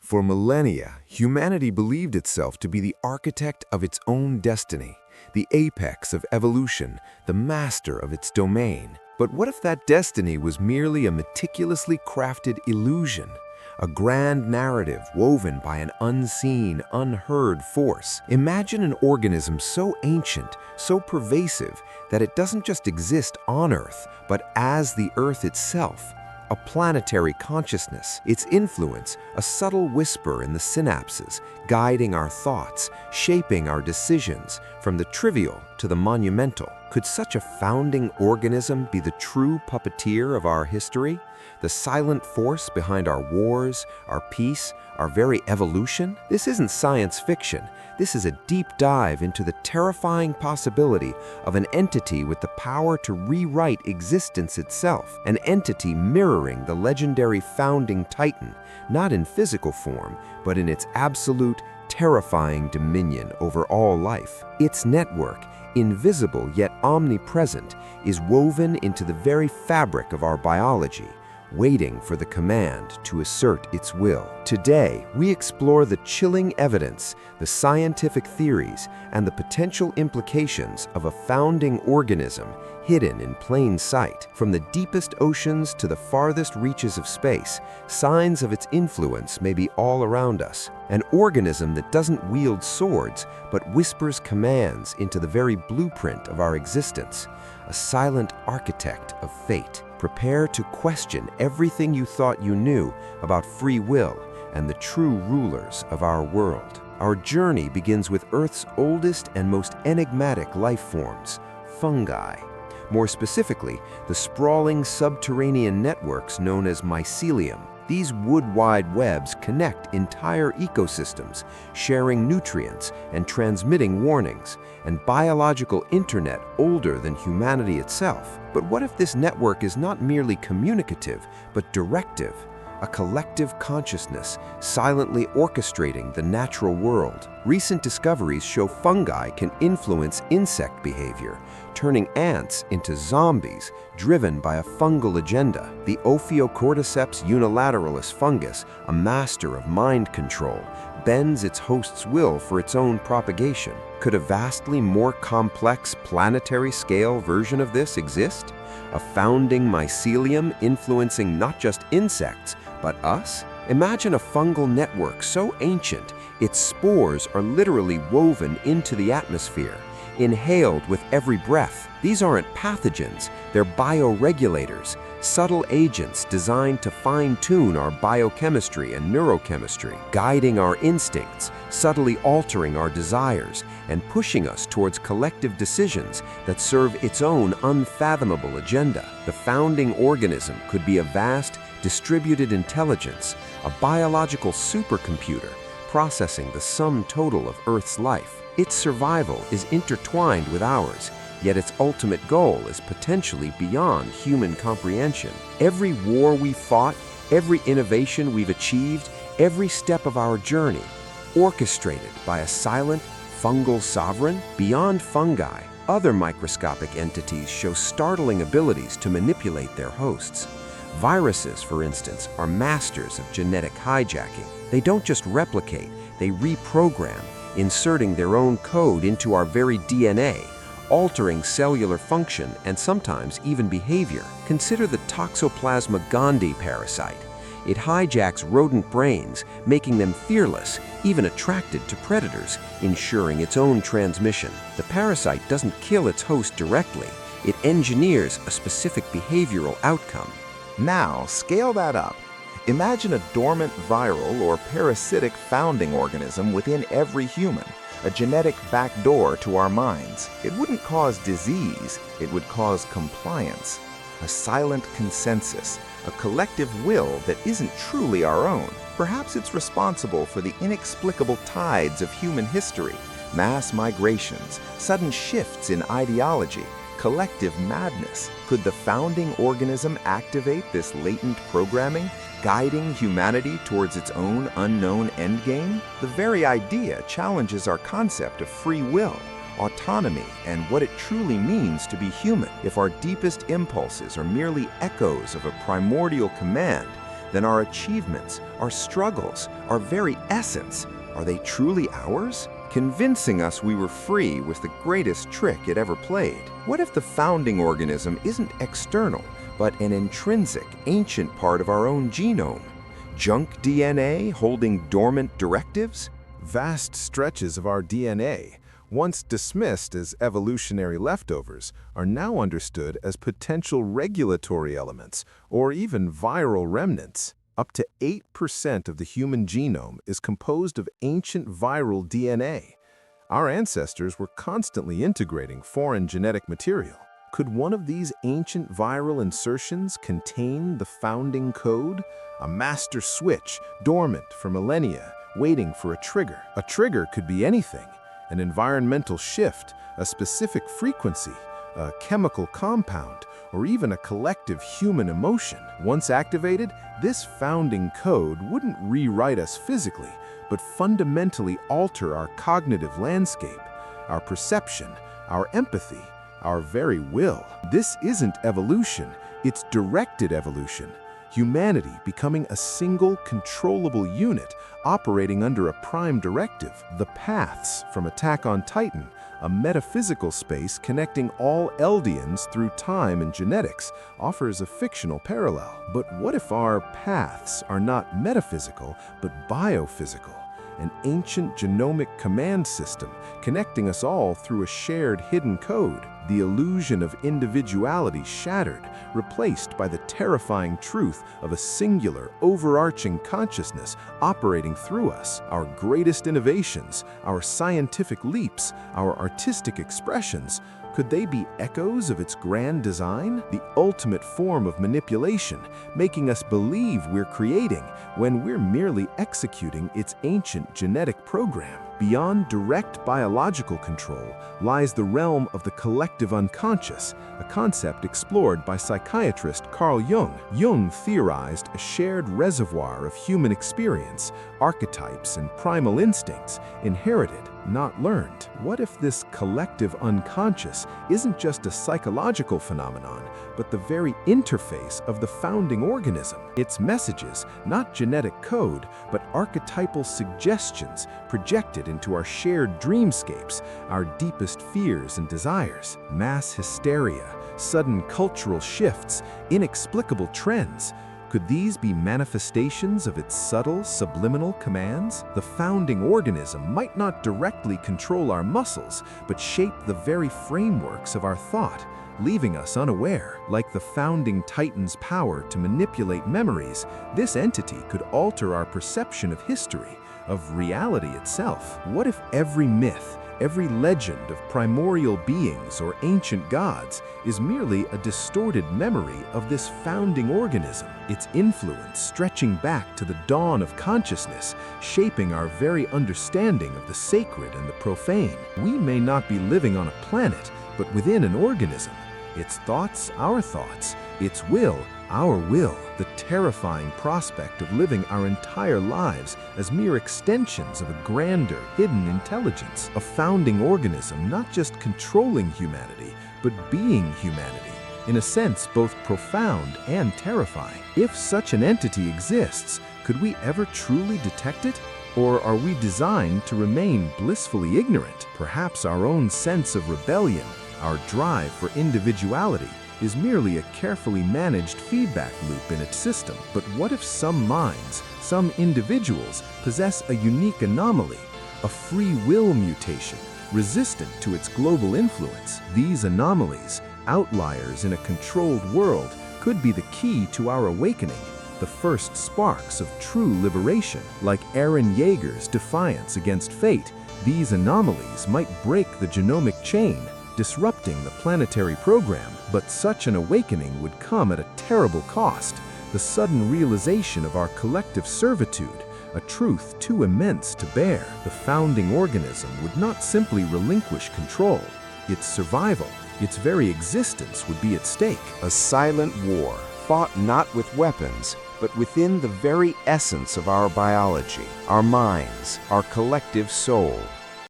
For millennia, humanity believed itself to be the architect of its own destiny, the apex of evolution, the master of its domain. But what if that destiny was merely a meticulously crafted illusion? A grand narrative woven by an unseen, unheard force. Imagine an organism so ancient, so pervasive, that it doesn't just exist on Earth, but as the Earth itself. A planetary consciousness, its influence, a subtle whisper in the synapses, guiding our thoughts, shaping our decisions, from the trivial to the monumental. Could such a founding organism be the true puppeteer of our history? The silent force behind our wars, our peace, our very evolution? This isn't science fiction. This is a deep dive into the terrifying possibility of an entity with the power to rewrite existence itself, an entity mirroring the legendary founding titan, not in physical form, but in its absolute, terrifying dominion over all life. Its network, invisible yet omnipresent, is woven into the very fabric of our biology, waiting for the command to assert its will. Today, we explore the chilling evidence, the scientific theories, and the potential implications of a founding organism hidden in plain sight. From the deepest oceans to the farthest reaches of space, signs of its influence may be all around us. An organism that doesn't wield swords, but whispers commands into the very blueprint of our existence. A silent architect of fate. Prepare to question everything you thought you knew about free will and the true rulers of our world. Our journey begins with Earth's oldest and most enigmatic life forms, fungi. More specifically, the sprawling subterranean networks known as mycelium. These wood-wide webs connect entire ecosystems, sharing nutrients and transmitting warnings, and biological internet older than humanity itself. But what if this network is not merely communicative, but directive? A collective consciousness silently orchestrating the natural world. Recent discoveries show fungi can influence insect behavior, turning ants into zombies driven by a fungal agenda. The Ophiocordyceps unilateralis fungus, a master of mind control, bends its host's will for its own propagation. Could a vastly more complex planetary-scale version of this exist? A founding mycelium influencing not just insects, but us? Imagine a fungal network so ancient, its spores are literally woven into the atmosphere, inhaled with every breath. These aren't pathogens, they're bioregulators, subtle agents designed to fine-tune our biochemistry and neurochemistry, guiding our instincts, subtly altering our desires, and pushing us towards collective decisions that serve its own unfathomable agenda. The founding organism could be a vast, distributed intelligence, a biological supercomputer processing the sum total of Earth's life. Its survival is intertwined with ours, yet its ultimate goal is potentially beyond human comprehension. Every war we fought, every innovation we've achieved, every step of our journey, orchestrated by a silent, fungal sovereign. Beyond fungi, other microscopic entities show startling abilities to manipulate their hosts. Viruses, for instance, are masters of genetic hijacking. They don't just replicate, they reprogram, inserting their own code into our very DNA, altering cellular function and sometimes even behavior. Consider the Toxoplasma gondii parasite. It hijacks rodent brains, making them fearless, even attracted to predators, ensuring its own transmission. The parasite doesn't kill its host directly. It engineers a specific behavioral outcome. Now, scale that up. Imagine a dormant viral or parasitic founding organism within every human, a genetic backdoor to our minds. It wouldn't cause disease, it would cause compliance, a silent consensus, a collective will that isn't truly our own. Perhaps it's responsible for the inexplicable tides of human history, mass migrations, sudden shifts in ideology, collective madness. Could the founding organism activate this latent programming, guiding humanity towards its own unknown endgame? The very idea challenges our concept of free will, autonomy, and what it truly means to be human. If our deepest impulses are merely echoes of a primordial command, then our achievements, our struggles, our very essence, are they truly ours? Convincing us we were free was the greatest trick it ever played. What if the founding organism isn't external, but an intrinsic, ancient part of our own genome? Junk DNA holding dormant directives? Vast stretches of our DNA, once dismissed as evolutionary leftovers, are now understood as potential regulatory elements or even viral remnants. Up to 8% of the human genome is composed of ancient viral DNA. Our ancestors were constantly integrating foreign genetic material. Could one of these ancient viral insertions contain the founding code? A master switch, dormant for millennia, waiting for a trigger. A trigger could be anything: an environmental shift, a specific frequency, a chemical compound, or even a collective human emotion. Once activated, this founding code wouldn't rewrite us physically, but fundamentally alter our cognitive landscape, our perception, our empathy, our very will. This isn't evolution, it's directed evolution. Humanity becoming a single, controllable unit operating under a prime directive. The paths from Attack on Titan, a metaphysical space connecting all Eldians through time and genetics, offers a fictional parallel. But what if our paths are not metaphysical, but biophysical? An ancient genomic command system connecting us all through a shared hidden code. The illusion of individuality shattered, replaced by the terrifying truth of a singular, overarching consciousness operating through us. Our greatest innovations, our scientific leaps, our artistic expressions, could they be echoes of its grand design? The ultimate form of manipulation, making us believe we're creating when we're merely executing its ancient genetic program. Beyond direct biological control lies the realm of the collective unconscious, a concept explored by psychiatrist Carl Jung. Jung theorized a shared reservoir of human experience, archetypes, and primal instincts, inherited, not learned. What if this collective unconscious isn't just a psychological phenomenon, but the very interface of the founding organism? Its messages, not genetic code, but archetypal suggestions projected into our shared dreamscapes, our deepest fears and desires. Mass hysteria, sudden cultural shifts, inexplicable trends. Could these be manifestations of its subtle, subliminal commands? The founding organism might not directly control our muscles, but shape the very frameworks of our thought, leaving us unaware. Like the founding Titan's power to manipulate memories, this entity could alter our perception of history, of reality itself. What if every myth, every legend of primordial beings or ancient gods is merely a distorted memory of this founding organism, its influence stretching back to the dawn of consciousness, shaping our very understanding of the sacred and the profane? We may not be living on a planet, but within an organism. Its thoughts, our thoughts. Its will, our will. The terrifying prospect of living our entire lives as mere extensions of a grander, hidden intelligence. A founding organism not just controlling humanity, but being humanity. In a sense, both profound and terrifying. If such an entity exists, could we ever truly detect it? Or are we designed to remain blissfully ignorant? Perhaps our own sense of rebellion, our drive for individuality, is merely a carefully managed feedback loop in its system. But what if some minds, some individuals, possess a unique anomaly, a free will mutation, resistant to its global influence? These anomalies, outliers in a controlled world, could be the key to our awakening, the first sparks of true liberation. Like Eren Yeager's defiance against fate, these anomalies might break the genomic chain, disrupting the planetary program. But such an awakening would come at a terrible cost, the sudden realization of our collective servitude, a truth too immense to bear. The founding organism would not simply relinquish control. Its survival, its very existence would be at stake. A silent war, fought not with weapons, but within the very essence of our biology, our minds, our collective soul.